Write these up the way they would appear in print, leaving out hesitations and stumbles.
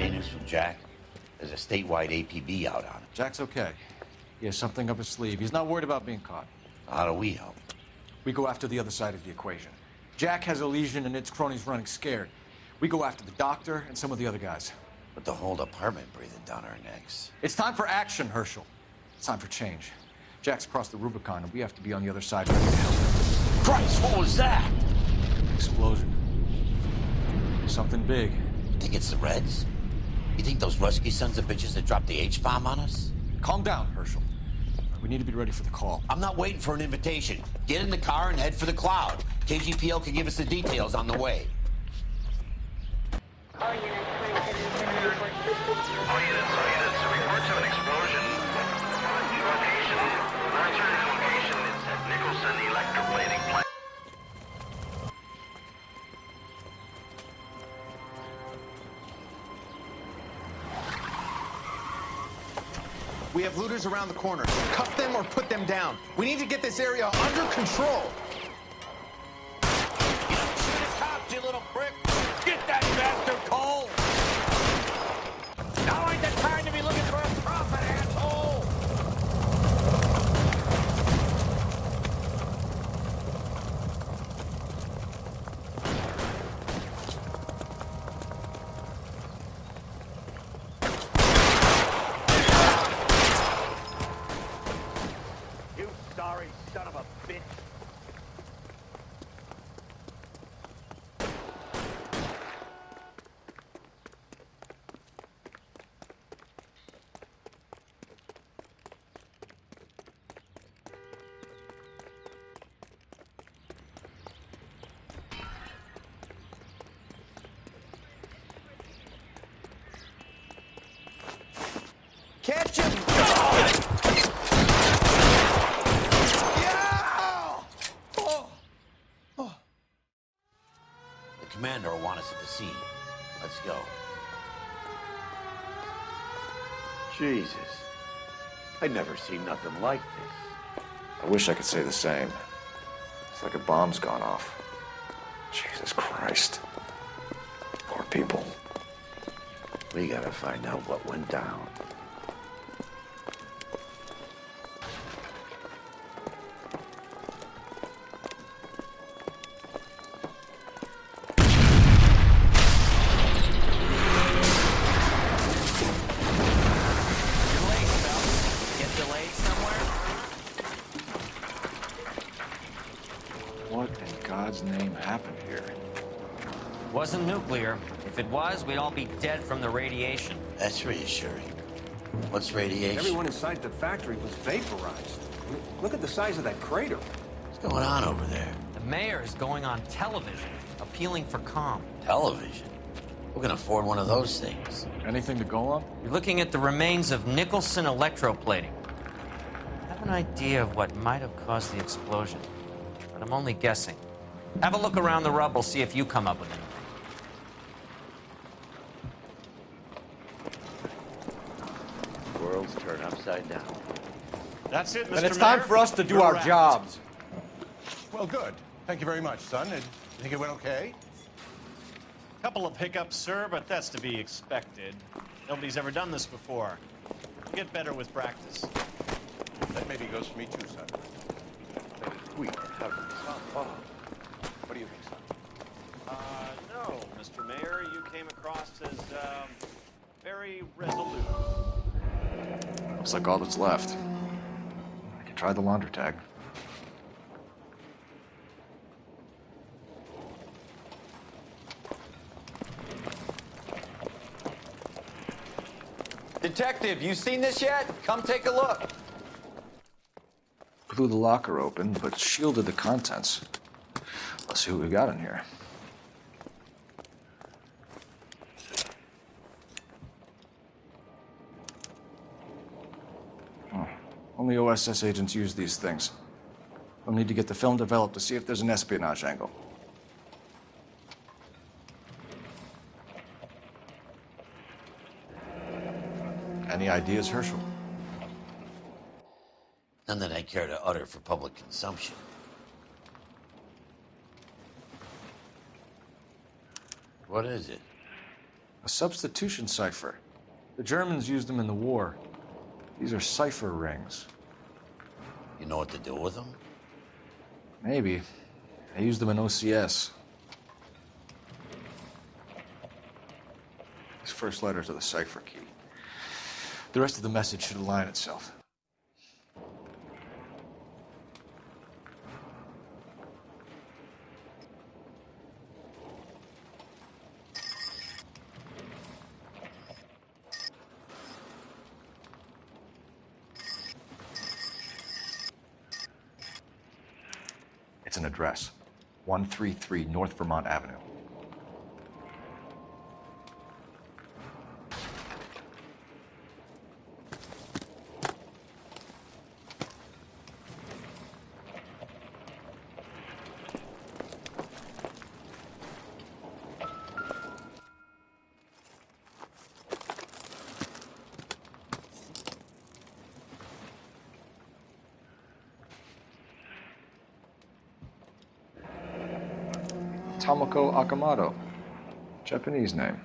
Any news from Jack? There's a statewide APB out on him. Jack's okay. He has something up his sleeve. He's not worried about being caught. How do we help? We go after the other side of the equation. Jack has a legion and its cronies running scared. We go after the doctor and some of the other guys. But the whole department breathing down our necks. It's time for action, Herschel. It's time for change. Jack's crossed the Rubicon, and we have to be on the other side ready to help. Christ, what was that? Explosion. Something big. Think it's the Reds? You think those Rusky sons of bitches that dropped the H-bomb on us? Calm down, Herschel. We need to be ready for the call. I'm not waiting for an invitation. Get in the car and head for the cloud. KGPL can give us the details on the way. All units, reports of an explosion. Location, alternative location is at Nicholson electroplating plant. We have looters around the corner. Cuff them or put them down. We need to get this area under control. You don't shoot at cops, you little prick! Get that bastard cold! Now ain't the time to be looking for a profit, asshole! You sorry son of a bitch! Catch him! Yeah! The commander will want us at the scene. Let's go. Jesus. I've never seen nothing like this. I wish I could say the same. It's like a bomb's gone off. Jesus Christ. Poor people. We gotta find out what went down. What in God's name happened here? Wasn't nuclear. If it was, we'd all be dead from the radiation. That's reassuring. What's radiation? Everyone inside the factory was vaporized. I mean, look at the size of that crater. What's going on over there? The mayor is going on television, appealing for calm. Television? Who can afford one of those things? Anything to go on? You're looking at the remains of Nicholson electroplating. I have an idea of what might have caused the explosion, but I'm only guessing. Have a look around the rubble, see if you come up with anything. Worlds turn upside down. That's it, Mr. And it's Mayor. time for us to do We're our wrapped. jobs. Well, good. Thank you very much, son. You think it went okay? Couple of hiccups, sir, but that's to be expected. Nobody's ever done this before. We'll get better with practice. That maybe goes for me too, son. We have What do you think, son? No, Mr. Mayor, you came across as, very resolute. Looks like all that's left. I can try the launder tag. Detective, you seen this yet? Come take a look. Blew the locker open, but shielded the contents. Let's see what we got in here. Only OSS agents use these things. We'll need to get the film developed to see if there's an espionage angle. Any ideas, Herschel? None that I care to utter for public consumption. What is it? A substitution cipher. The Germans used them in the war. These are cipher rings. You know what to do with them? Maybe. They used them in OCS. These first letters are the cipher key. The rest of the message should align itself. It's an address. 133 North Vermont Avenue. Tomoko Akamoto. Japanese name.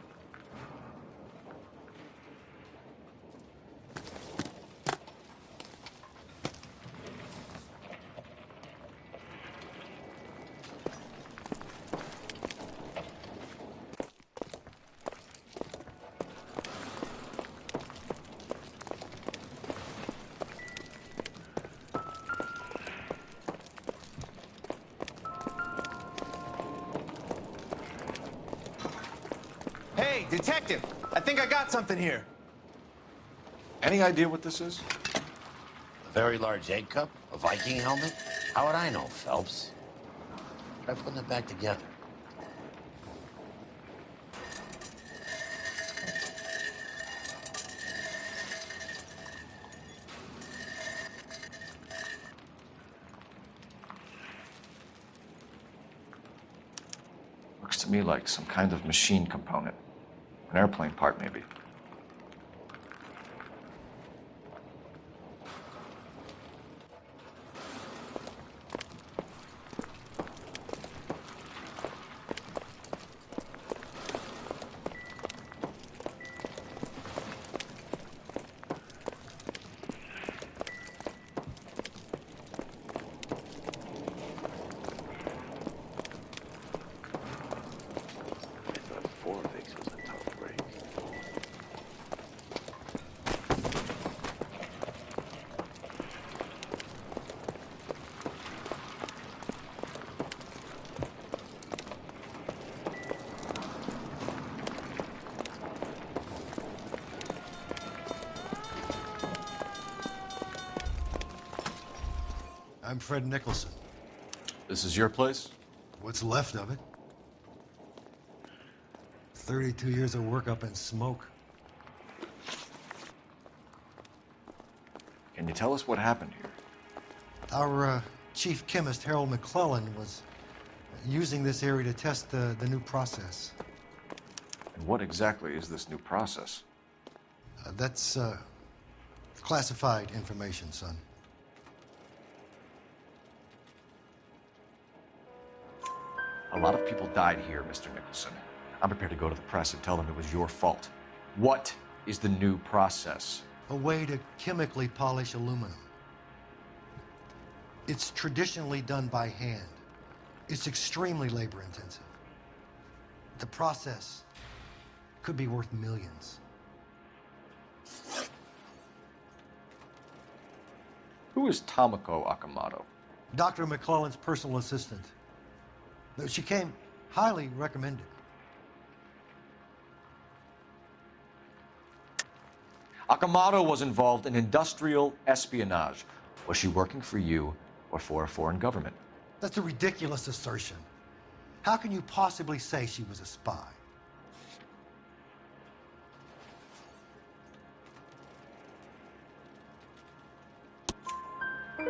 Hey, detective! I think I got something here. Any idea what this is? A very large egg cup? A Viking helmet? How would I know, Phelps? Try putting it back together. Looks to me like some kind of machine component. An airplane part, maybe. I'm Fred Nicholson. This is your place? What's left of it? 32 years of work up in smoke. Can you tell us what happened here? Our chief chemist, Harold McClellan, was using this area to test the new process. And what exactly is this new process? That's classified information, son. A lot of people died here, Mr. Nicholson. I'm prepared to go to the press and tell them it was your fault. What is the new process? A way to chemically polish aluminum. It's traditionally done by hand. It's extremely labor intensive. The process could be worth millions. Who is Tomoko Akamoto? Dr. McClellan's personal assistant. She came highly recommended. Akamoto was involved in industrial espionage. Was she working for you or for a foreign government? That's a ridiculous assertion. How can you possibly say she was a spy?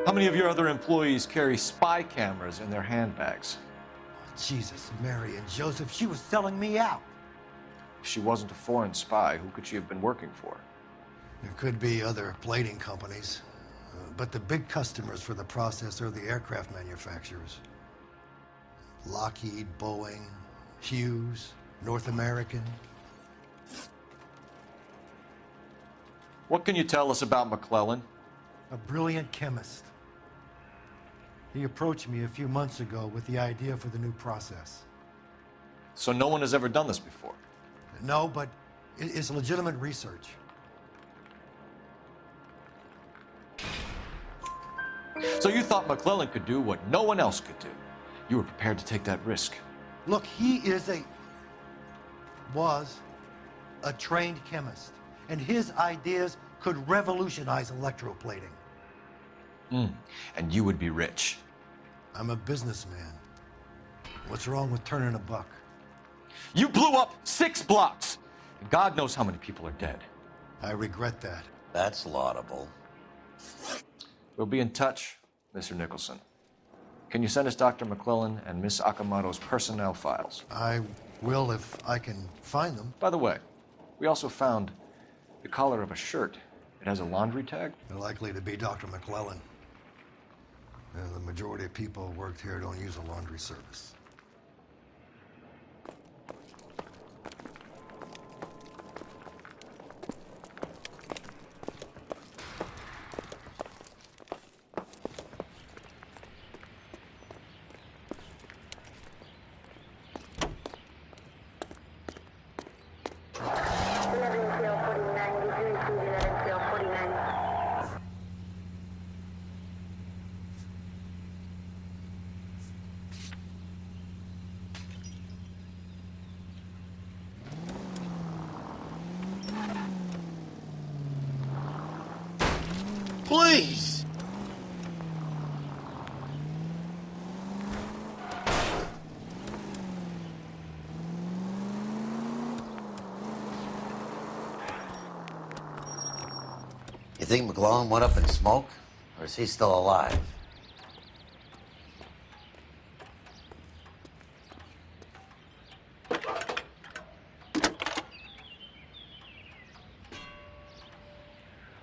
How many of your other employees carry spy cameras in their handbags? Jesus, Mary, and Joseph, she was selling me out. If she wasn't a foreign spy, who could she have been working for? There could be other plating companies, but the big customers for the process are the aircraft manufacturers. Lockheed, Boeing, Hughes, North American. What can you tell us about McClellan? A brilliant chemist. He approached me a few months ago with the idea for the new process. So no one has ever done this before? No, but it's legitimate research. So you thought McClellan could do what no one else could do. You were prepared to take that risk. Look, he was a trained chemist, and his ideas could revolutionize electroplating. And you would be rich. I'm a businessman. What's wrong with turning a buck? You blew up 6 blocks! And God knows how many people are dead. I regret that. That's laudable. We'll be in touch, Mr. Nicholson. Can you send us Dr. McClellan and Miss Akamoto's personnel files? I will if I can find them. By the way, we also found the collar of a shirt. It has a laundry tag. They're likely to be Dr. McClellan. The majority of people who worked here don't use a laundry service. Please! You think McClellan went up in smoke? Or is he still alive?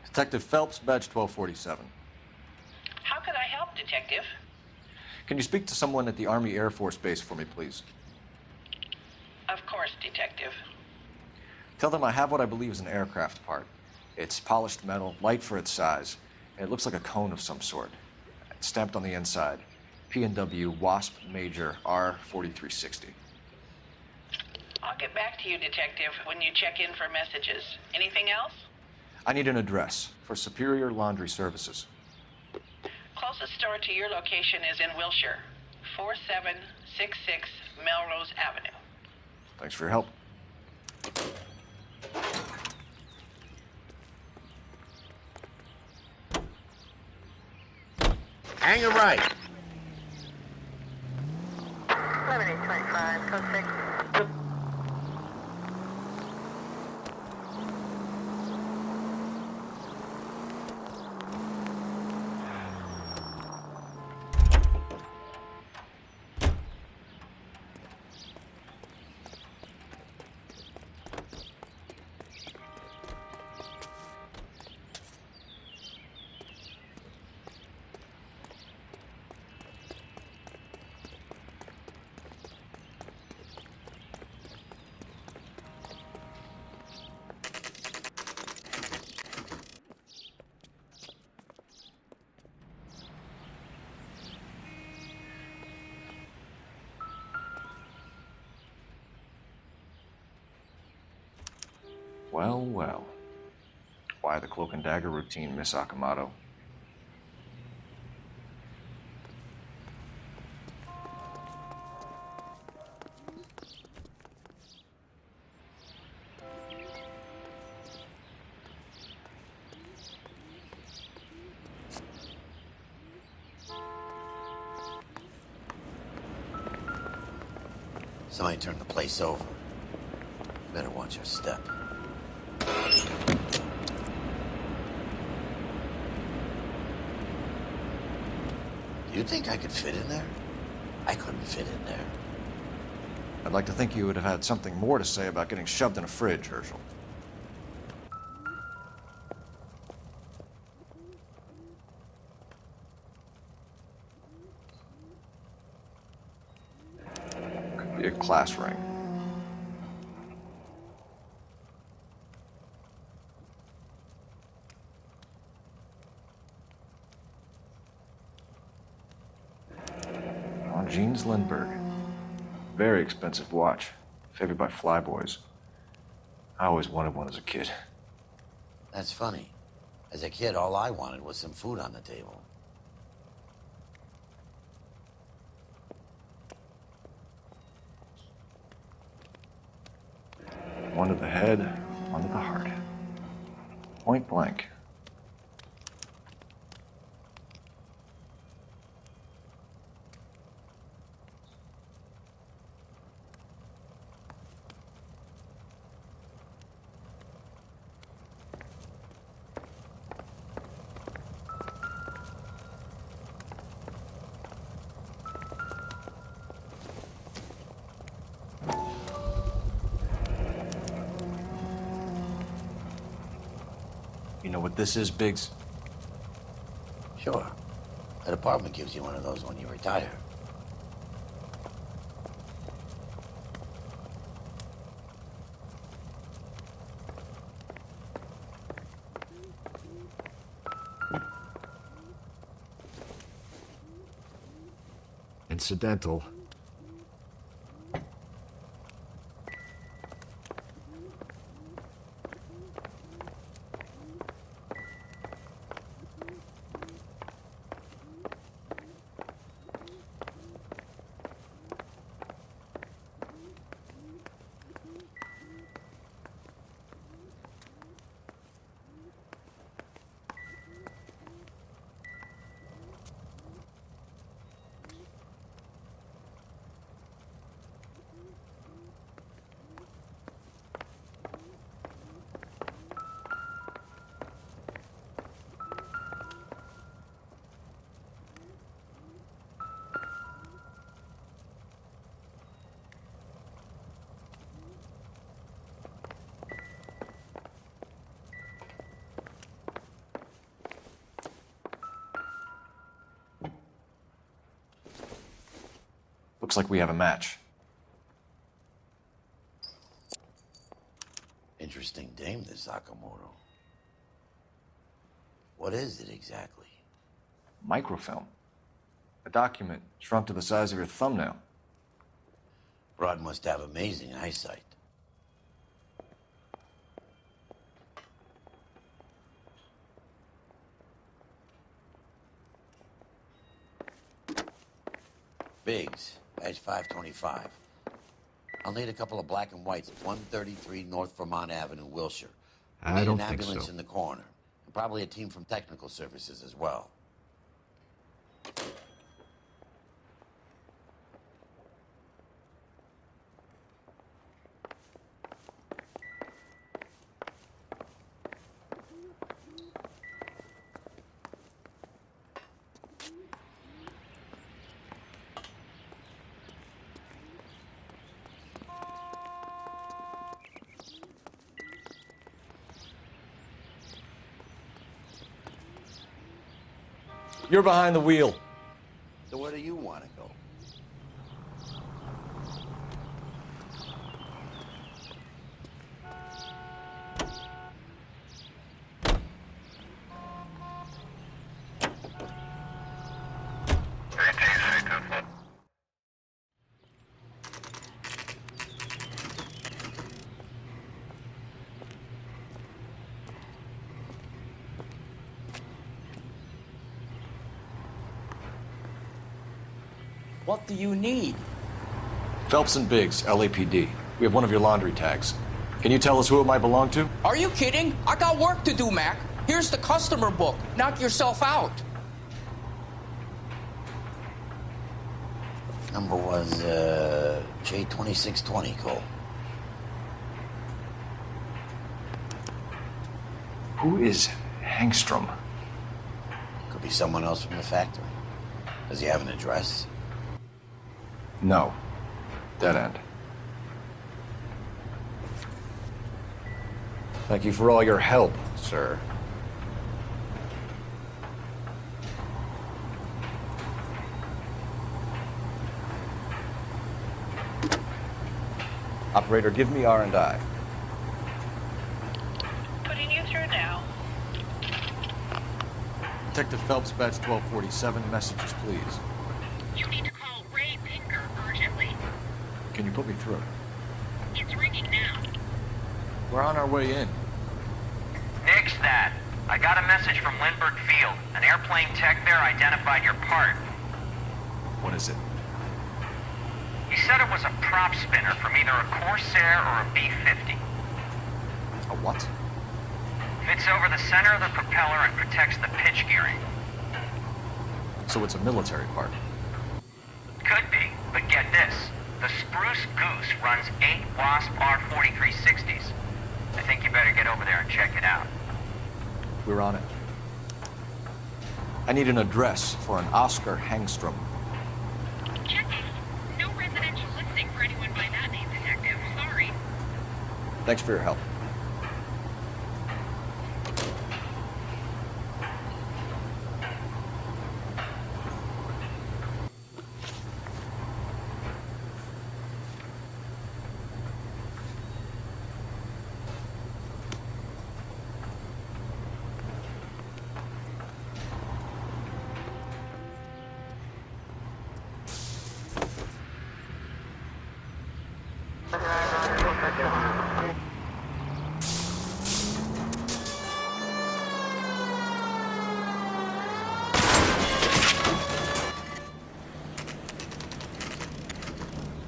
Detective Phelps, badge 1247. How could I help, Detective? Can you speak to someone at the Army Air Force Base for me, please? Of course, Detective. Tell them I have what I believe is an aircraft part. It's polished metal, light for its size, and it looks like a cone of some sort. It's stamped on the inside. P&W Wasp Major R4360. I'll get back to you, Detective, when you check in for messages. Anything else? I need an address for Superior Laundry Services. Closest store to your location is in Wilshire, 4766 Melrose Avenue. Thanks for your help. Hang it right. 7825, code 6. Well, well. Why the cloak and dagger routine, Miss Akamoto? Somebody turned the place over. Better watch your step. Do you think I could fit in there? I couldn't fit in there. I'd like to think you would have had something more to say about getting shoved in a fridge, Herschel. Could be a class ring. Jeans Lindbergh. Very expensive watch. Favored by flyboys. I always wanted one as a kid. That's funny. As a kid, all I wanted was some food on the table. One to the head, one to the heart. Point blank. You know what this is, Biggs? Sure. The department gives you one of those when you retire. Incidental. Looks like we have a match. Interesting dame, this Sakamoto. What is it exactly? Microfilm. A document shrunk to the size of your thumbnail. Broad must have amazing eyesight. Biggs, badge 525. I'll need a couple of black and whites at 133 North Vermont Avenue, Wilshire. I don't an think ambulance so. in the corner. And probably a team from technical services as well. You're behind the wheel. So where do you want to go? What do you need? Phelps and Biggs, LAPD. We have one of your laundry tags. Can you tell us who it might belong to? Are you kidding? I got work to do, Mac. Here's the customer book. Knock yourself out. Number was, J2620, Cole. Who is Hangstrom? Could be someone else from the factory. Does he have an address? No. Dead end. Thank you for all your help, sir. Operator, give me R&I. Putting you through now. Detective Phelps, badge 1247. Messages, please. You need to call Ray Can you put me through? It's ringing now. We're on our way in. Nix that. I got a message from Lindbergh Field. An airplane tech there identified your part. What is it? He said it was a prop spinner from either a Corsair or a B-50. A what? Fits over the center of the propeller and protects the pitch gearing. So it's a military part. Could be, but get this. The Spruce Goose runs 8 Wasp R-4360s. I think you better get over there and check it out. We're on it. I need an address for an Oscar Hangstrom. Checking. No residential listing for anyone by that name, Detective. Sorry. Thanks for your help.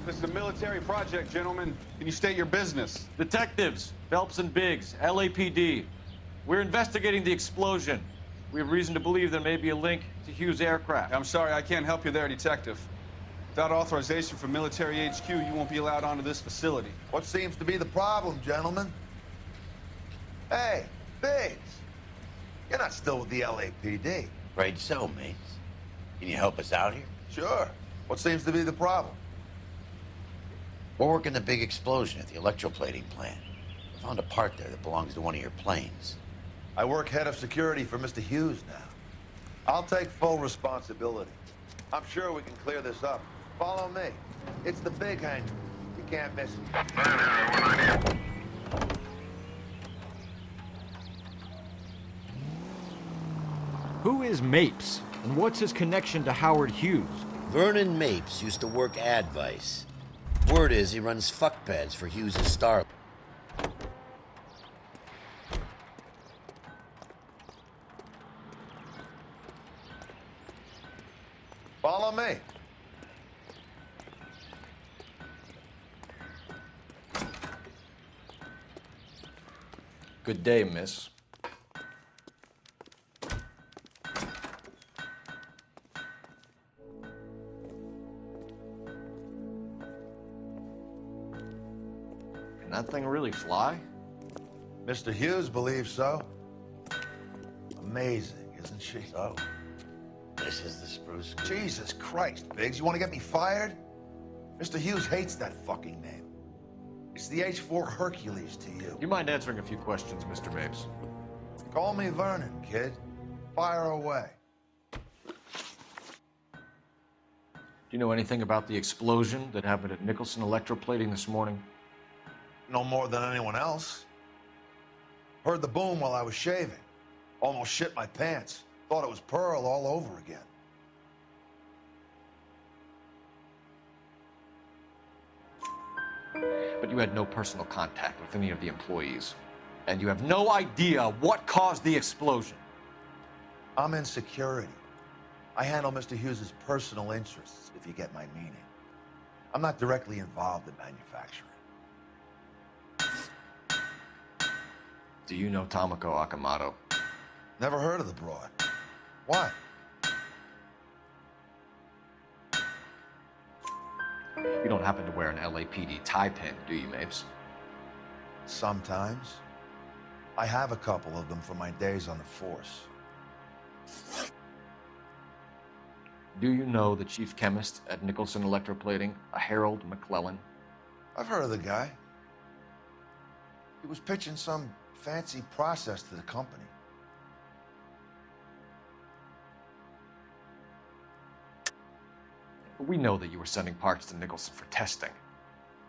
This is a military project, gentlemen. Can you state your business? Detectives, Phelps and Biggs, LAPD. We're investigating the explosion. We have reason to believe there may be a link to Hughes' aircraft. I'm sorry, I can't help you there, Detective. Without authorization from military HQ, you won't be allowed onto this facility. What seems to be the problem, gentlemen? Hey, Biggs. You're not still with the LAPD. Afraid so, mates. Can you help us out here? Sure. What seems to be the problem? We're working the big explosion at the electroplating plant. We found a part there that belongs to one of your planes. I work head of security for Mr. Hughes now. I'll take full responsibility. I'm sure we can clear this up. Follow me. It's the big hangar. You can't miss it. Who is Mapes, and what's his connection to Howard Hughes? Vernon Mapes used to work Advice. Word is he runs fuck pads for Hughes' Star. Follow me. Good day, miss. Can that thing really fly? Mr. Hughes believes so. Amazing, isn't she? So, this is the Spruce. Jesus Christ, Biggs, you want to get me fired? Mr. Hughes hates that fucking name. It's the H-4 Hercules to you. Do you mind answering a few questions, Mr. Mapes? Call me Vernon, kid. Fire away. Do you know anything about the explosion that happened at Nicholson Electroplating this morning? No more than anyone else. Heard the boom while I was shaving. Almost shit my pants. Thought it was Pearl all over again. But you had no personal contact with any of the employees. And you have no idea what caused the explosion. I'm in security. I handle Mr. Hughes' personal interests, if you get my meaning. I'm not directly involved in manufacturing. Do you know Tomoko Akamoto? Never heard of the broad. Why? You don't happen to wear an LAPD tie pin, do you, Mapes? Sometimes. I have a couple of them from my days on the force. Do you know the chief chemist at Nicholson Electroplating, a Harold McClellan? I've heard of the guy. He was pitching some fancy process to the company. We know that you were sending parts to Nicholson for testing.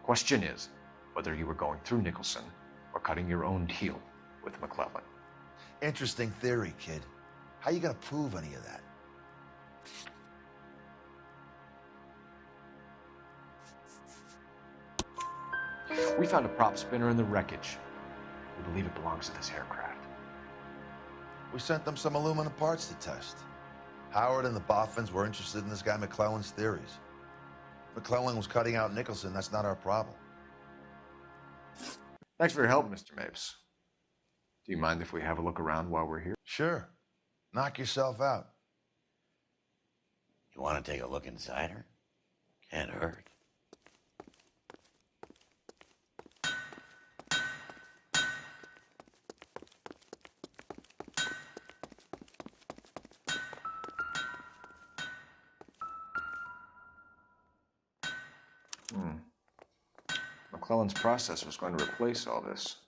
Question is whether you were going through Nicholson or cutting your own deal with McClellan. Interesting theory, kid. How you gonna prove any of that? We found a prop spinner in the wreckage. We believe it belongs to this aircraft. We sent them some aluminum parts to test. Howard and the Boffins were interested in this guy McClellan's theories. McClellan was cutting out Nicholson. That's not our problem. Thanks for your help, Mr. Mapes. Do you mind if we have a look around while we're here? Sure. Knock yourself out. You want to take a look inside her? Can't hurt. McClellan's process was going to replace all this.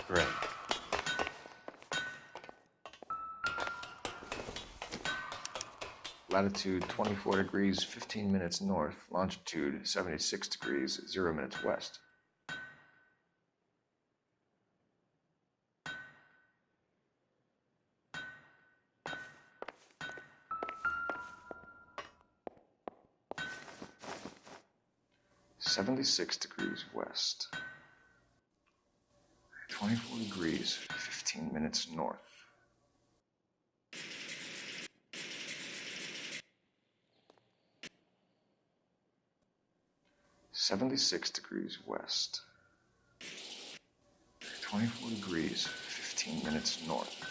Great. Latitude 24 degrees, 15 minutes north. Longitude 76 degrees, 0 minutes west. (76 degrees west). 24 degrees, 15 minutes north. (76 degrees west). 24 degrees, 15 minutes north.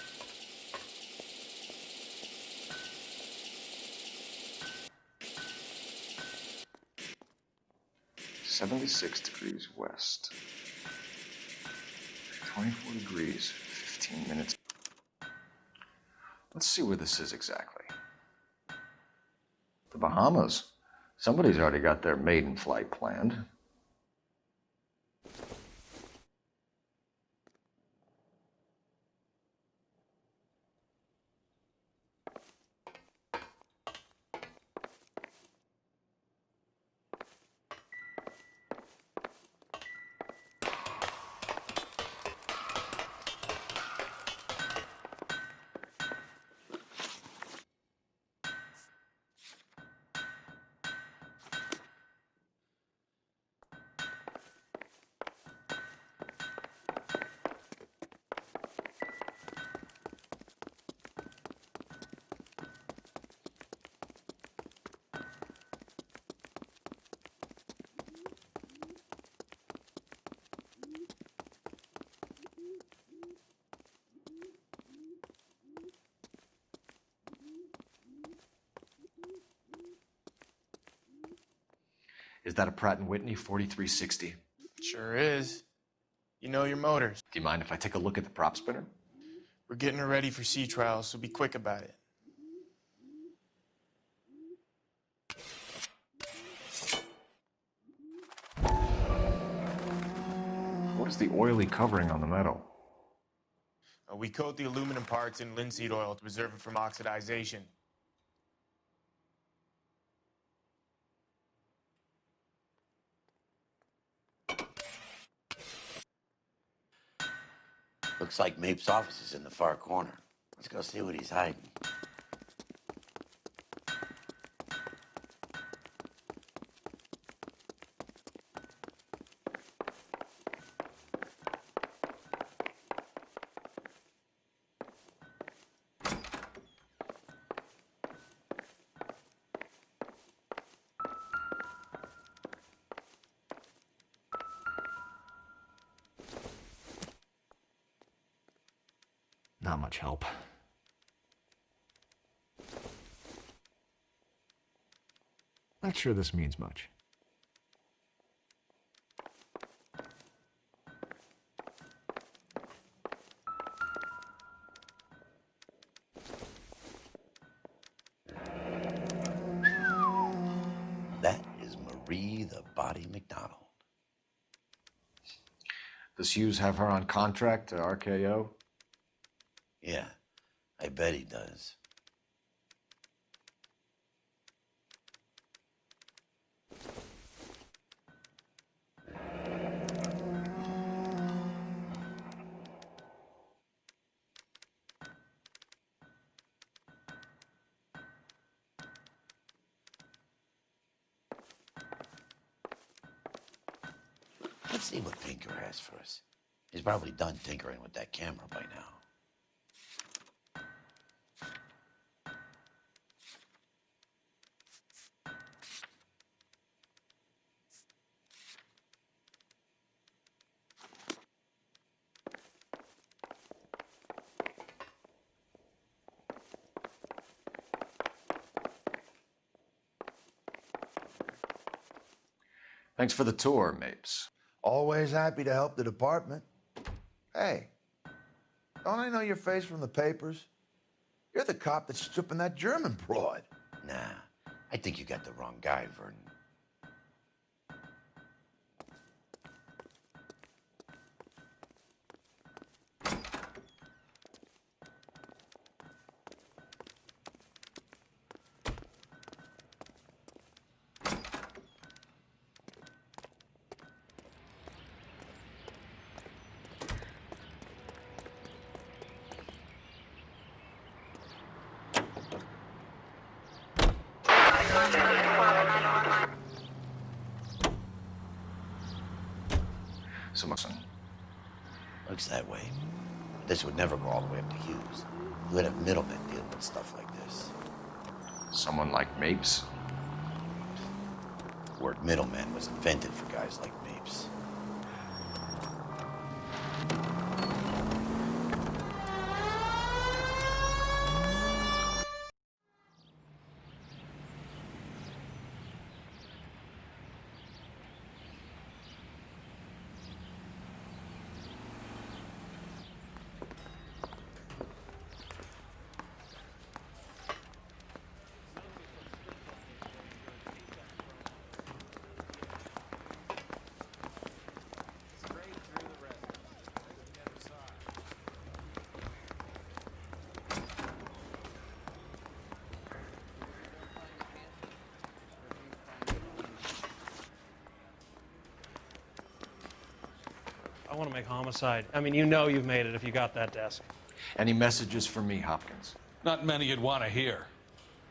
(76 degrees west). 24 degrees, 15 minutes. Let's see where this is exactly. The Bahamas. Somebody's already got their maiden flight planned. Is that a Pratt & Whitney 4360? Sure is. You know your motors. Do you mind if I take a look at the prop spinner? We're getting her ready for sea trials, so be quick about it. What is the oily covering on the metal? We coat the aluminum parts in linseed oil to preserve it from oxidization. Looks like Mapes' office is in the far corner. Let's go see what he's hiding. Not much help. Not sure this means much. That is Marie the Body McDonald. Does Hughes have her on contract to RKO? Yeah, I bet he does. Let's see what Pinker has for us. He's probably done tinkering with that camera by now. Thanks for the tour, Mapes. Always happy to help the department. Hey, don't I know your face from the papers? You're the cop that's stripping that German broad. Nah, I think you got the wrong guy, Vernon. Looks that way. This would never go all the way up to Hughes. You would have middlemen dealing with stuff like this. Someone like Mapes? The word middleman was invented for guys like Mapes. I want to make homicide. I mean, you know you've made it if you got that desk. Any messages for me, Hopkins? Not many you'd want to hear.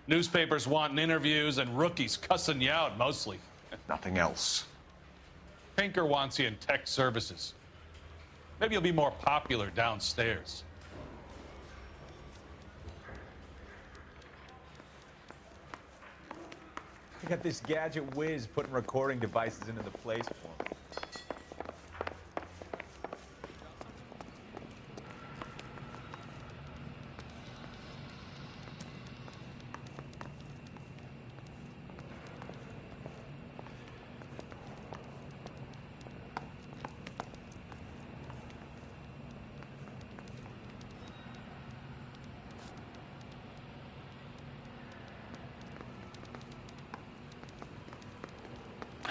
Newspapers wanting interviews and rookies cussing you out, mostly. Nothing else. Pinker wants you in tech services. Maybe you'll be more popular downstairs. I got this gadget whiz putting recording devices into the place for me.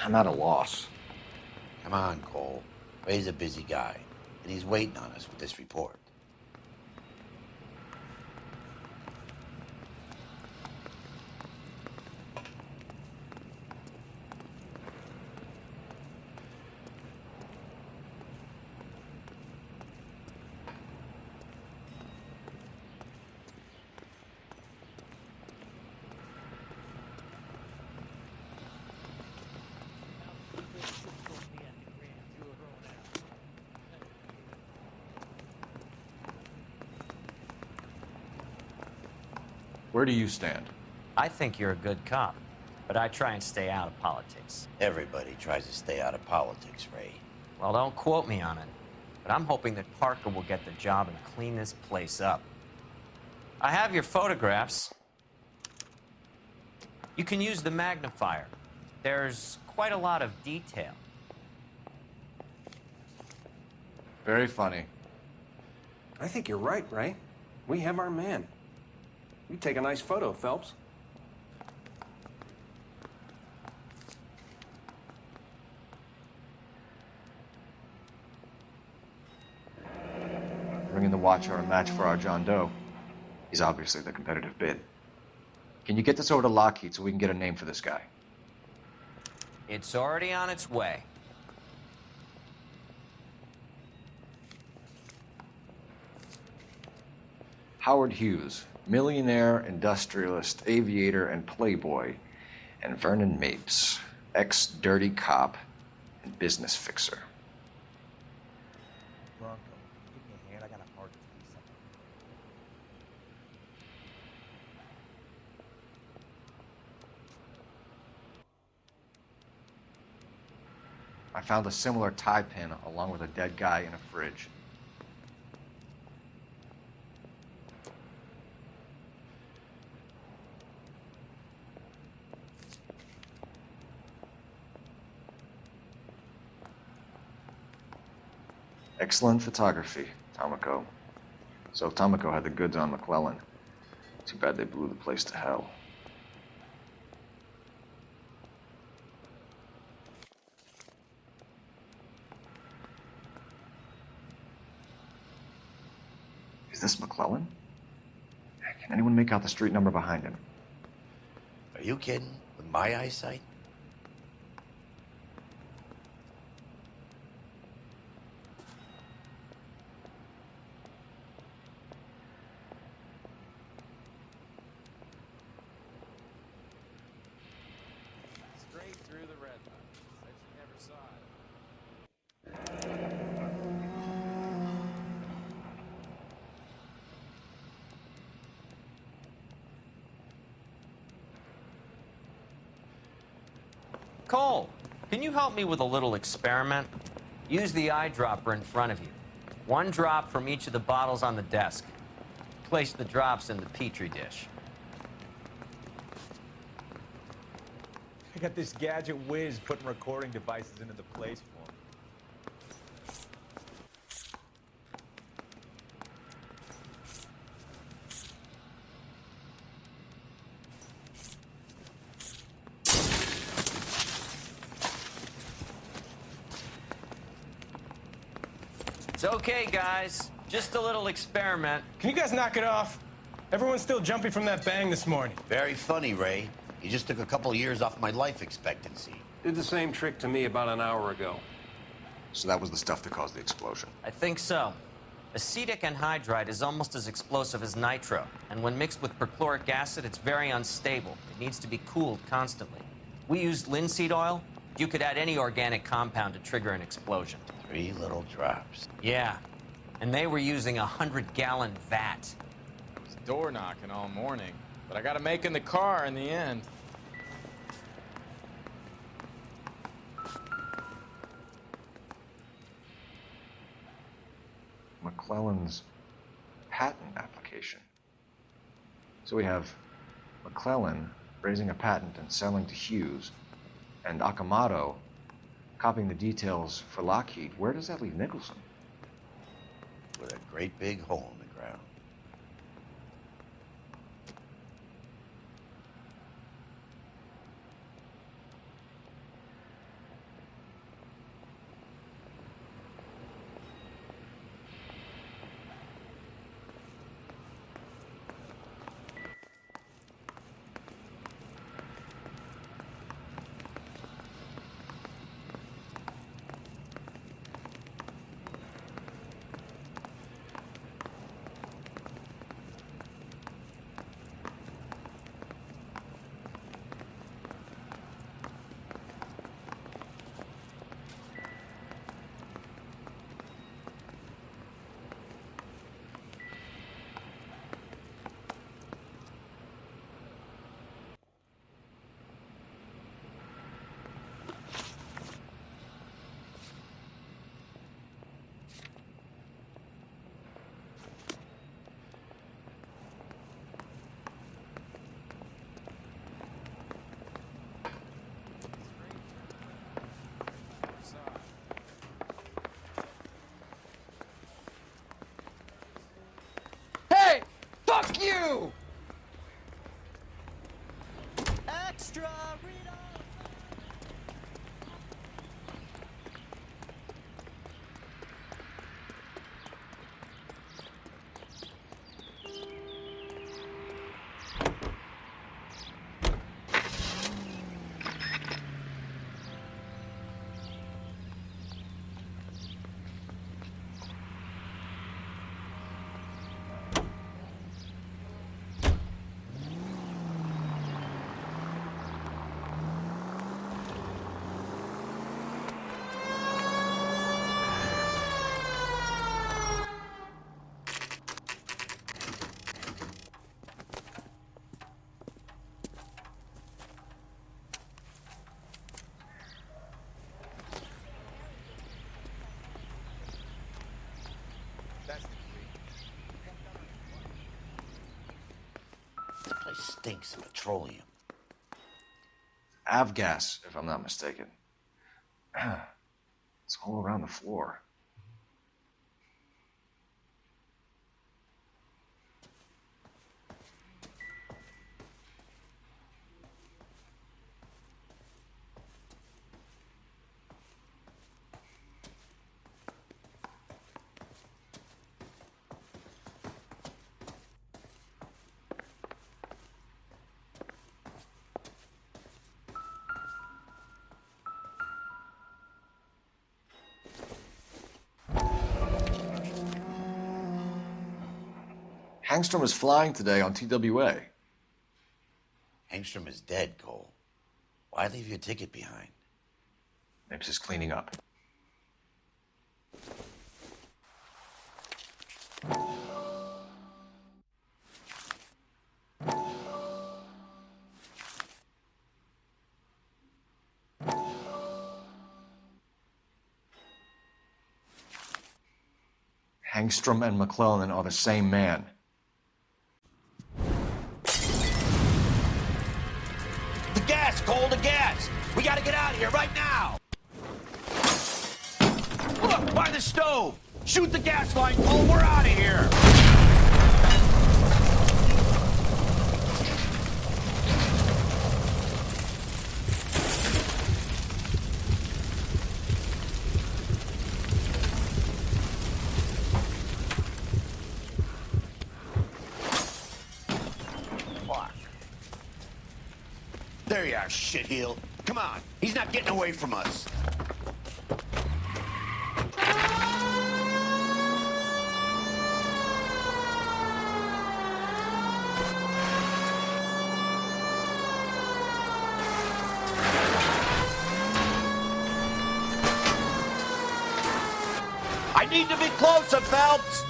I'm at a loss. Come on, Cole. Ray's a busy guy, and he's waiting on us with this report. Where do you stand? I think you're a good cop, but I try and stay out of politics. Everybody tries to stay out of politics, Ray. Well, don't quote me on it, but I'm hoping that Parker will get the job and clean this place up. I have your photographs. You can use the magnifier. There's quite a lot of detail. Very funny. I think you're right, Ray. We have our man. You take a nice photo, Phelps. Bringing the Watcher a match for our John Doe. He's obviously the competitive bid. Can you get this over to Lockheed so we can get a name for this guy? It's already on its way. Howard Hughes, millionaire, industrialist, aviator, and playboy, and Vernon Mapes, ex-dirty cop and business fixer. Bronco, give me a hand. I got a hard to do something. I found a similar tie pin along with a dead guy in a fridge. Excellent photography, Tomoko. So Tomoko had the goods on McClellan. Too bad they blew the place to hell. Is this McClellan? Can anyone make out the street number behind him? Are you kidding? With my eyesight? Straight through the red line. Said she never saw it. Cole, can you help me with a little experiment? Use the eyedropper in front of you. One drop from each of the bottles on the desk. Place the drops in the petri dish. I got this gadget whiz putting recording devices into the place for me. It's okay, guys. Just a little experiment. Can you guys knock it off? Everyone's still jumpy from that bang this morning. Very funny, Ray. You just took a couple of years off my life expectancy. Did the same trick to me about an hour ago. So that was the stuff that caused the explosion. I think so. Acetic anhydride is almost as explosive as nitro, and when mixed with perchloric acid, it's very unstable. It needs to be cooled constantly. We used linseed oil. You could add any organic compound to trigger an explosion. 3 little drops. Yeah, and they were using a 100-gallon vat. I was door knocking all morning, but I got to make in the car in the end. McClellan's patent application. So we have McClellan raising a patent and selling to Hughes, and Akamoto copying the details for Lockheed. Where does that leave Nicholson? With a great big hole in the ground. you! Extra! Read on! This place stinks of petroleum. Avgas, if I'm not mistaken. It's all around the floor. Hangstrom is flying today on TWA. Hangstrom is dead, Cole. Why leave your ticket behind? Mapes is cleaning up. Hangstrom and McClellan are the same man. The gas, Cole, the gas! We gotta get out of here right now! Look, by the stove! Shoot the gas line, Cole, we're out of here! There you are, shitheel. Come on, he's not getting away from us. I need to be closer, Phelps.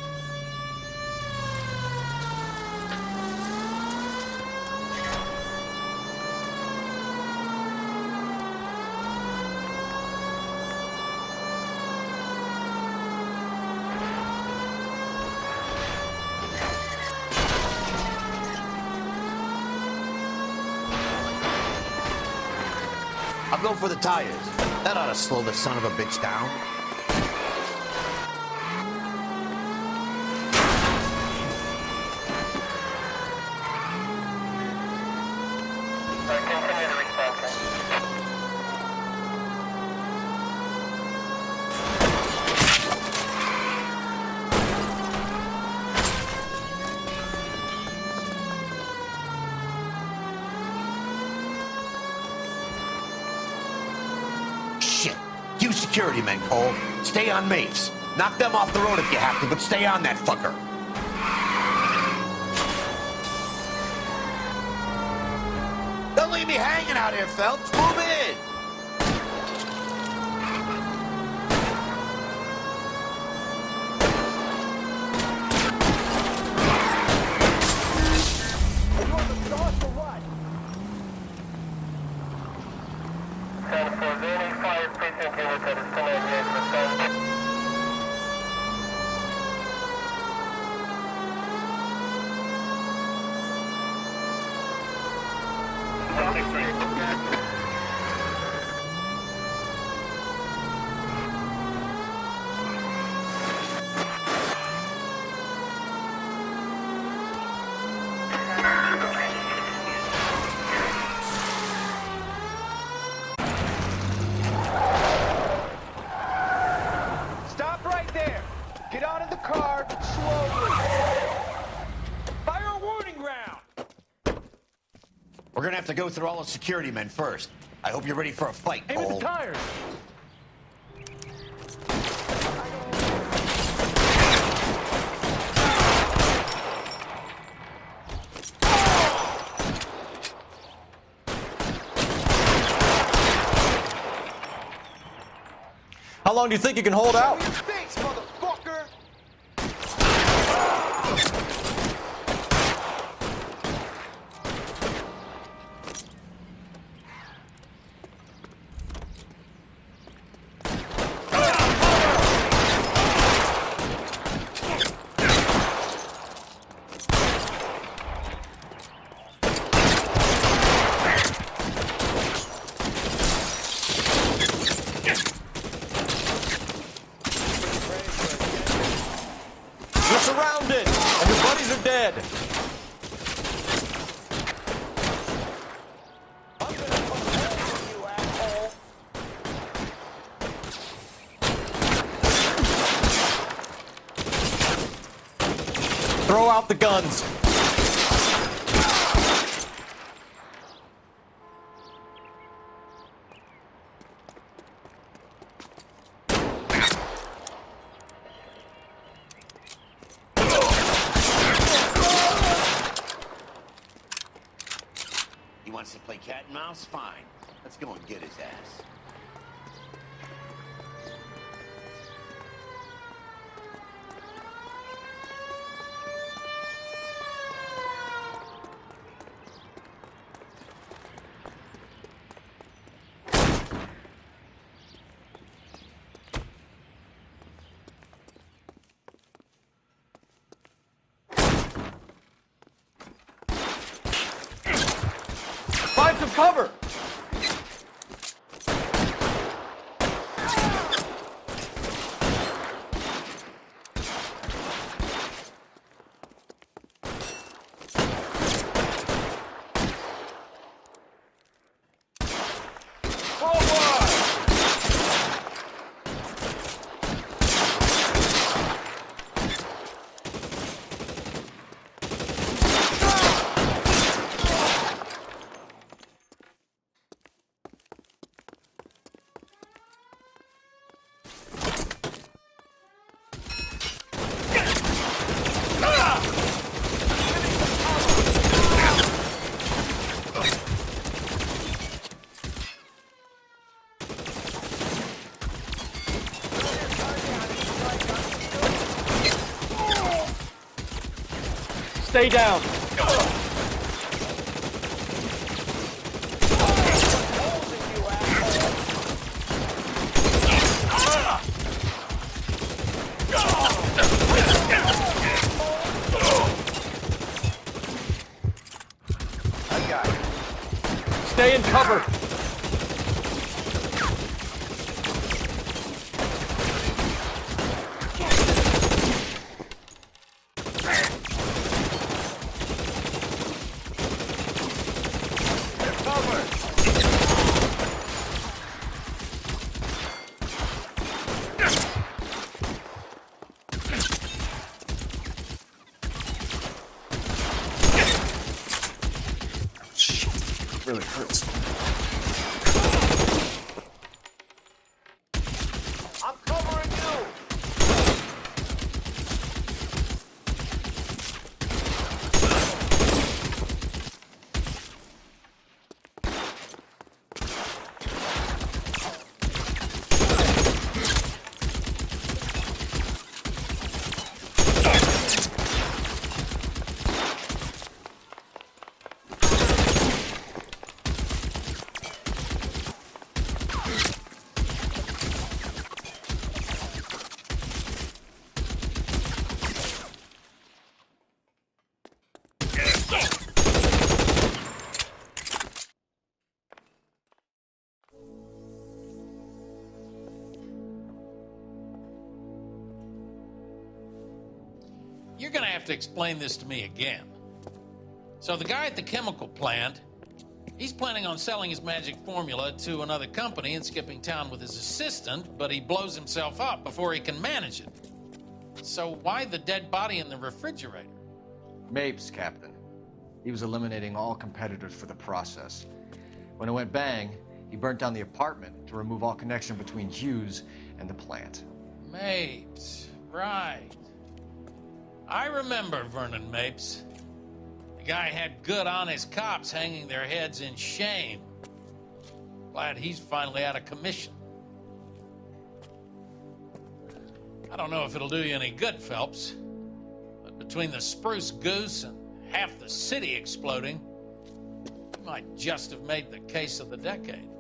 I'll go for the tires. That ought to slow the son of a bitch down. Continue the response. Shit. You security men, Cole. Stay on Mapes. Knock them off the road if you have to, but stay on that fucker. Don't leave me hanging out here, Phelps. Move in. car slowly. Fire a warning round. We're gonna have to go through all the security men first. I hope you're ready for a fight, Aim at Cole. the tires. How long do you think you can hold out? Show your face, motherfucker. You're surrounded, and your buddies are dead. I'm gonna put holes in you, asshole. Throw out the guns. He wants to play cat and mouse? Fine. Let's go and get his ass. Find some cover. Stay down. Stay in cover. Really hurts. I'm covering you. You're gonna have to explain this to me again. So the guy at the chemical plant, he's planning on selling his magic formula to another company and skipping town with his assistant, but he blows himself up before he can manage it. So why the dead body in the refrigerator? Mapes, Captain. He was eliminating all competitors for the process. When it went bang, he burnt down the apartment to remove all connection between Hughes and the plant. Mapes, right. I remember Vernon Mapes. The guy had good, honest cops hanging their heads in shame. Glad he's finally out of commission. I don't know if it'll do you any good, Phelps, but between the Spruce Goose and half the city exploding, you might just have made the case of the decade.